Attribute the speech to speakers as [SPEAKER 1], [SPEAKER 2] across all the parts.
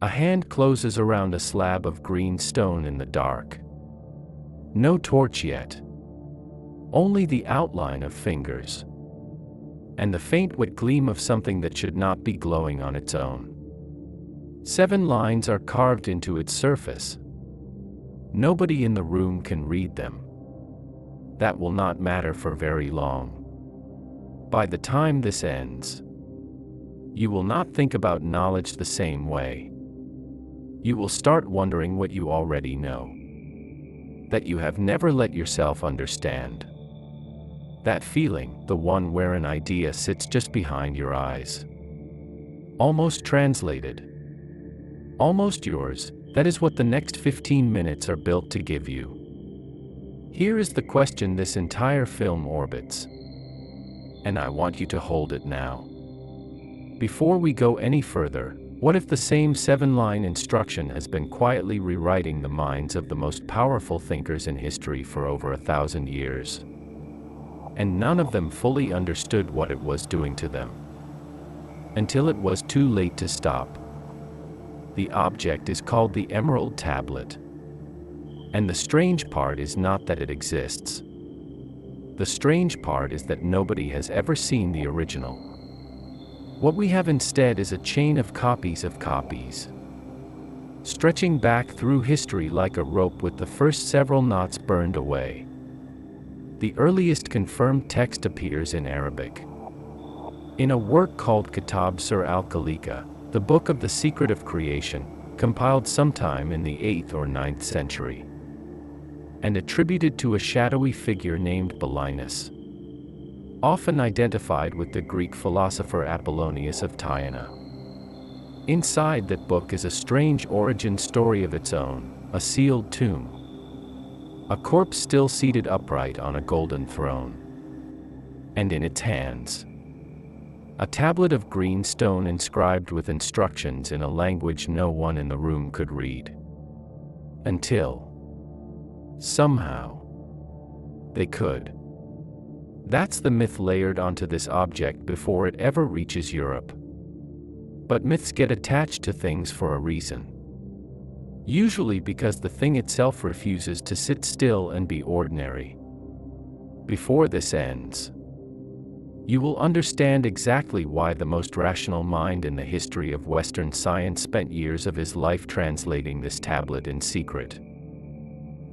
[SPEAKER 1] A hand closes around a slab of green stone in the dark. No torch yet. Only the outline of fingers. And the faint wet gleam of something that should not be glowing on its own. 7 lines are carved into its surface. Nobody in the room can read them. That will not matter for very long. By the time this ends, you will not think about knowledge the same way. You will start wondering what you already know. That you have never let yourself understand. That feeling, the one where an idea sits just behind your eyes. Almost translated. Almost yours, that is what the next 15 minutes are built to give you. Here is the question this entire film orbits. And I want you to hold it now. Before we go any further, what if the same 7-line instruction has been quietly rewriting the minds of the most powerful thinkers in history for over 1,000 years? And none of them fully understood what it was doing to them. Until it was too late to stop. The object is called the Emerald Tablet. And the strange part is not that it exists. The strange part is that nobody has ever seen the original. What we have instead is a chain of copies, stretching back through history like a rope with the first several knots burned away. The earliest confirmed text appears in Arabic. In a work called Kitab Sur al-Khaliqa, the Book of the Secret of Creation, compiled sometime in the 8th or 9th century, and attributed to a shadowy figure named Belinus, often identified with the Greek philosopher Apollonius of Tyana. Inside that book is a strange origin story of its own, a sealed tomb. A corpse still seated upright on a golden throne. And in its hands, a tablet of green stone inscribed with instructions in a language no one in the room could read. Until, somehow, they could. That's the myth layered onto this object before it ever reaches Europe. But myths get attached to things for a reason. Usually because the thing itself refuses to sit still and be ordinary. Before this ends, you will understand exactly why the most rational mind in the history of Western science spent years of his life translating this tablet in secret.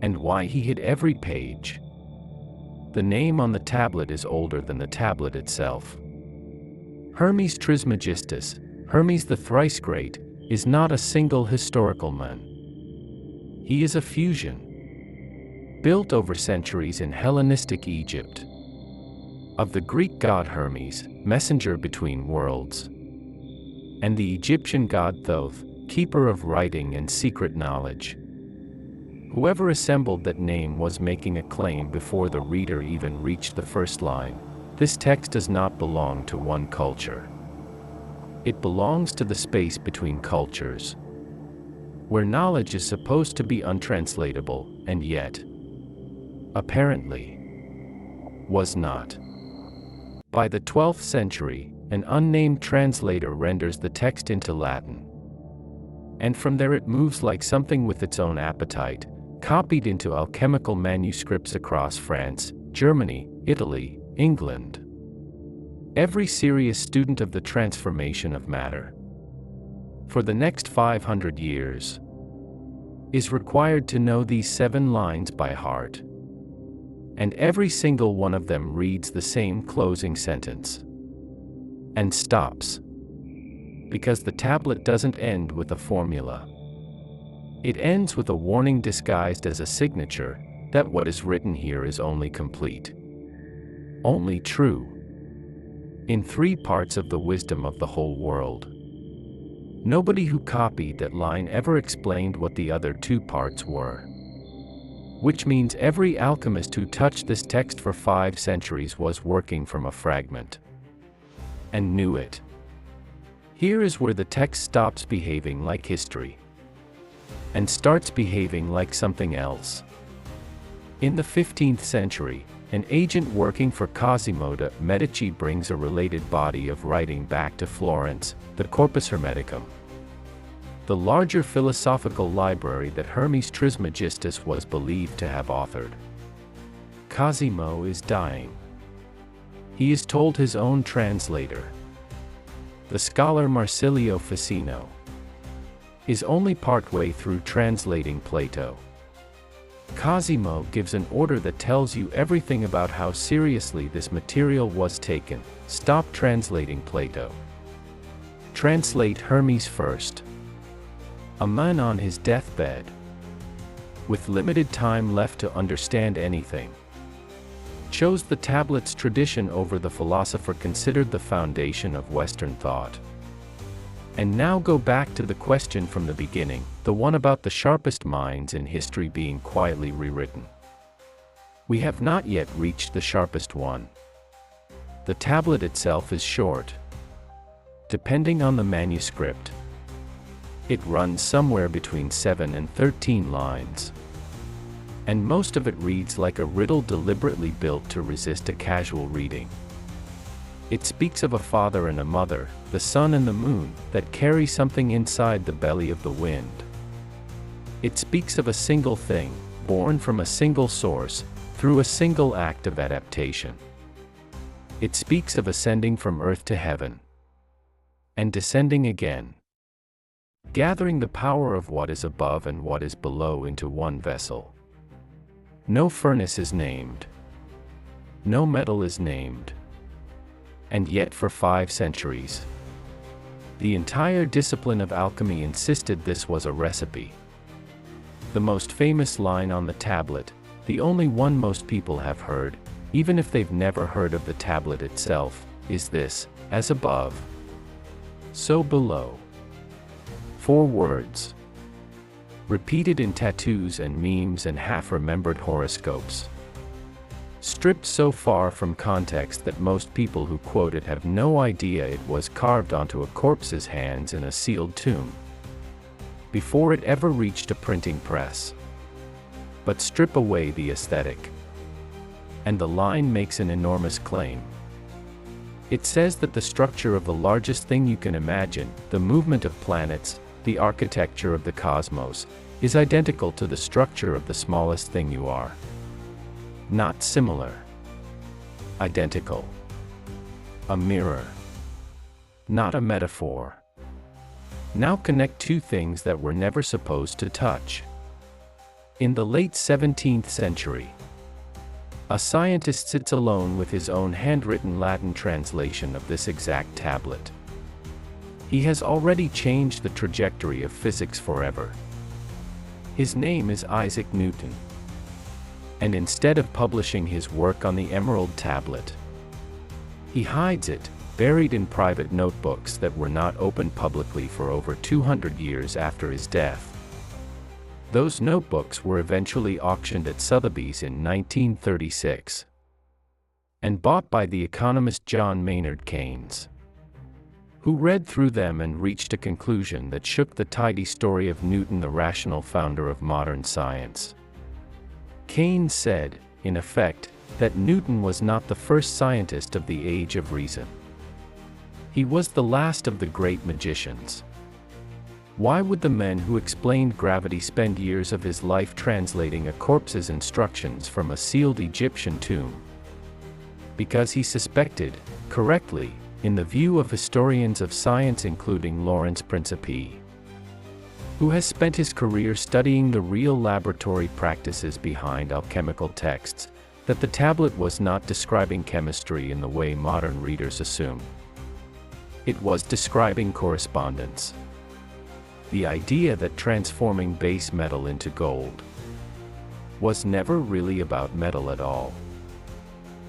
[SPEAKER 1] And why he hid every page. The name on the tablet is older than the tablet itself. Hermes Trismegistus, Hermes the thrice great, is not a single historical man. He is a fusion, built over centuries in Hellenistic Egypt, of the Greek god Hermes, messenger between worlds, and the Egyptian god Thoth, keeper of writing and secret knowledge. Whoever assembled that name was making a claim before the reader even reached the first line. This text does not belong to one culture. It belongs to the space between cultures, where knowledge is supposed to be untranslatable, and yet, apparently, was not. By the 12th century, an unnamed translator renders the text into Latin. And from there it moves like something with its own appetite, copied into alchemical manuscripts across France, Germany, Italy, England. Every serious student of the transformation of matter, for the next 500 years, is required to know these 7 lines by heart. And every single one of them reads the same closing sentence. And stops. Because the tablet doesn't end with a formula. It ends with a warning disguised as a signature, that what is written here is only complete. Only true. In 3 parts of the wisdom of the whole world. Nobody who copied that line ever explained what the other 2 parts were. Which means every alchemist who touched this text for 5 centuries was working from a fragment. And knew it. Here is where the text stops behaving like history. And starts behaving like something else. In the 15th century, an agent working for Cosimo de' Medici brings a related body of writing back to Florence, the Corpus Hermeticum. the larger philosophical library that Hermes Trismegistus was believed to have authored. Cosimo is dying. He is told his own translator, the scholar Marsilio Ficino, is only partway through translating Plato. Cosimo gives an order that tells you everything about how seriously this material was taken. Stop translating Plato. Translate Hermes first. A man on his deathbed, with limited time left to understand anything, chose the tablets tradition over the philosopher considered the foundation of Western thought. And now go back to the question from the beginning, the one about the sharpest minds in history being quietly rewritten. We have not yet reached the sharpest one. The tablet itself is short. Depending on the manuscript, it runs somewhere between 7 and 13 lines. And most of it reads like a riddle deliberately built to resist a casual reading. It speaks of a father and a mother, the sun and the moon, that carry something inside the belly of the wind. It speaks of a single thing, born from a single source, through a single act of adaptation. It speaks of ascending from earth to heaven, and descending again, gathering the power of what is above and what is below into one vessel. No furnace is named. No metal is named. And yet for 5 centuries, the entire discipline of alchemy insisted this was a recipe. The most famous line on the tablet, the only one most people have heard, even if they've never heard of the tablet itself, is this: as above, so below. 4 words, repeated in tattoos and memes and half-remembered horoscopes. Stripped so far from context that most people who quote it have no idea it was carved onto a corpse's hands in a sealed tomb, before it ever reached a printing press. But strip away the aesthetic, and the line makes an enormous claim. It says that the structure of the largest thing you can imagine, the movement of planets, the architecture of the cosmos, is identical to the structure of the smallest thing you are. Not similar. Identical. A mirror. Not a metaphor. Now connect 2 things that were never supposed to touch. In the late 17th century, a scientist sits alone with his own handwritten Latin translation of this exact tablet. He has already changed the trajectory of physics forever. His name is Isaac Newton. And instead of publishing his work on the Emerald Tablet, he hides it, buried in private notebooks that were not opened publicly for over 200 years after his death. Those notebooks were eventually auctioned at Sotheby's in 1936 and bought by the economist John Maynard Keynes, who read through them and reached a conclusion that shook the tidy story of Newton, the rational founder of modern science. Keynes said, in effect, that Newton was not the first scientist of the age of reason. He was the last of the great magicians. Why would the men who explained gravity spend years of his life translating a corpse's instructions from a sealed Egyptian tomb? Because he suspected, correctly, in the view of historians of science including Lawrence Principe, who has spent his career studying the real laboratory practices behind alchemical texts, that the tablet was not describing chemistry in the way modern readers assume. It was describing correspondence. The idea that transforming base metal into gold was never really about metal at all.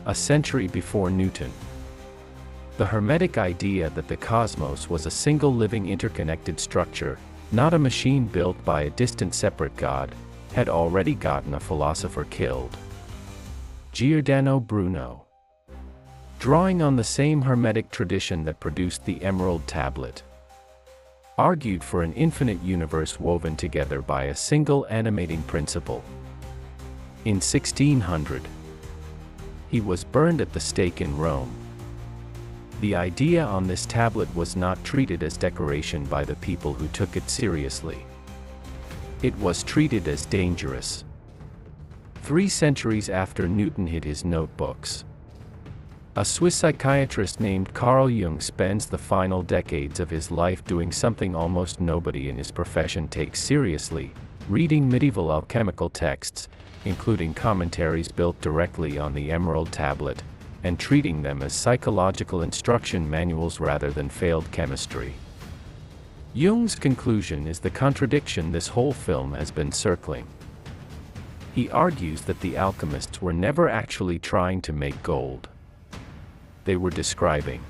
[SPEAKER 1] A century before Newton, the Hermetic idea that the cosmos was a single living interconnected structure, not a machine built by a distant separate god, had already gotten a philosopher killed. Giordano Bruno, drawing on the same Hermetic tradition that produced the Emerald Tablet, argued for an infinite universe woven together by a single animating principle. In 1600, he was burned at the stake in Rome. The idea on this tablet was not treated as decoration by the people who took it seriously. It was treated as dangerous. 3 centuries after Newton hid his notebooks, a Swiss psychiatrist named Carl Jung spends the final decades of his life doing something almost nobody in his profession takes seriously: reading medieval alchemical texts, including commentaries built directly on the emerald tablet, and treating them as psychological instruction manuals rather than failed chemistry. Jung's conclusion is the contradiction this whole film has been circling. He argues that the alchemists were never actually trying to make gold. They were describing,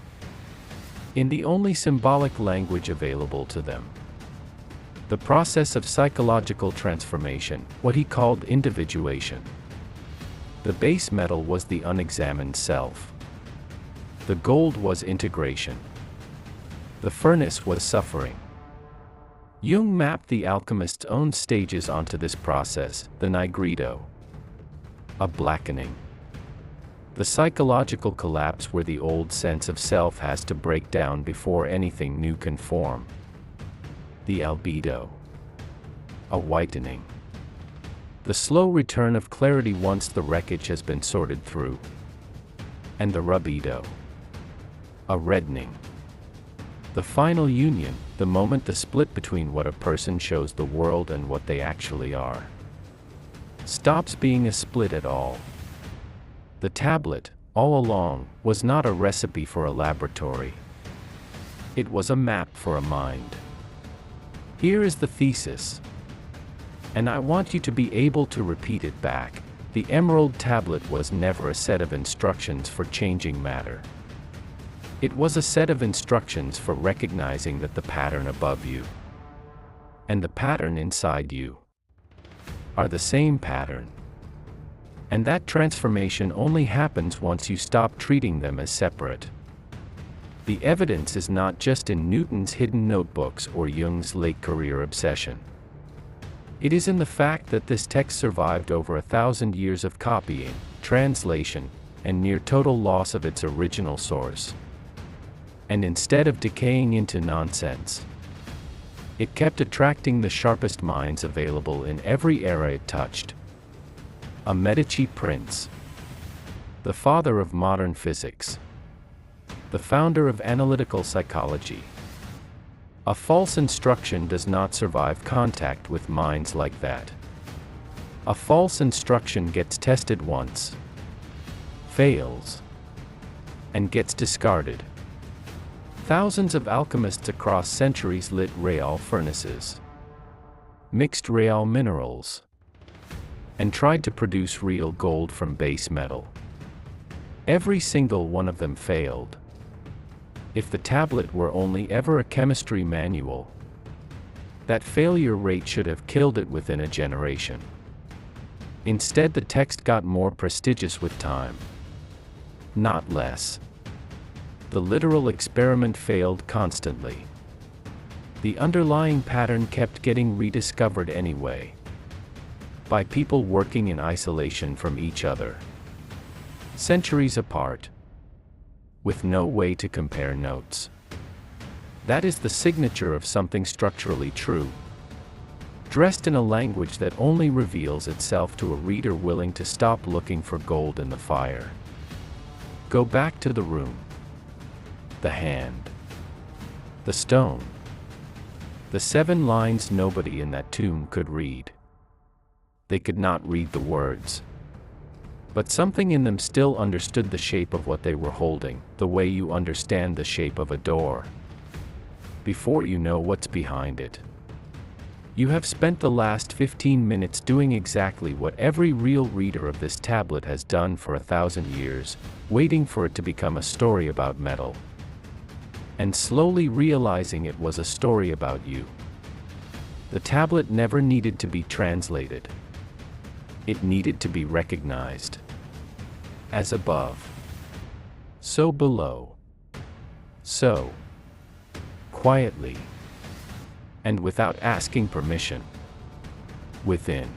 [SPEAKER 1] in the only symbolic language available to them, the process of psychological transformation, what he called individuation. The base metal was the unexamined self. The gold was integration. The furnace was suffering. Jung mapped the alchemist's own stages onto this process: the nigredo, a blackening, the psychological collapse where the old sense of self has to break down before anything new can form, the albedo, a whitening, the slow return of clarity once the wreckage has been sorted through, and the rubedo, a reddening. The final union, the moment the split between what a person shows the world and what they actually are, stops being a split at all. The tablet, all along, was not a recipe for a laboratory. It was a map for a mind. Here is the thesis, and I want you to be able to repeat it back. The emerald tablet was never a set of instructions for changing matter. It was a set of instructions for recognizing that the pattern above you and the pattern inside you are the same pattern. And that transformation only happens once you stop treating them as separate. The evidence is not just in Newton's hidden notebooks or Jung's late career obsession. It is in the fact that this text survived over 1,000 years of copying, translation, and near total loss of its original source. And instead of decaying into nonsense, it kept attracting the sharpest minds available in every era it touched. A Medici prince, the father of modern physics, the founder of analytical psychology. A false instruction does not survive contact with minds like that. A false instruction gets tested once, fails, and gets discarded. Thousands of alchemists across centuries lit real furnaces, mixed real minerals, and tried to produce real gold from base metal. Every single one of them failed. If the tablet were only ever a chemistry manual, that failure rate should have killed it within a generation. Instead, the text got more prestigious with time, not less. The literal experiment failed constantly. The underlying pattern kept getting rediscovered anyway, by people working in isolation from each other, centuries apart, with no way to compare notes. That is the signature of something structurally true, dressed in a language that only reveals itself to a reader willing to stop looking for gold in the fire. Go back to the room, the hand, the stone, the 7 lines nobody in that tomb could read. They could not read the words, but something in them still understood the shape of what they were holding, the way you understand the shape of a door, before you know what's behind it. You have spent the last 15 minutes doing exactly what every real reader of this tablet has done for 1,000 years, waiting for it to become a story about metal, and slowly realizing it was a story about you. The tablet never needed to be translated. It needed to be recognized. As above, so below. So, quietly, and without asking permission, within.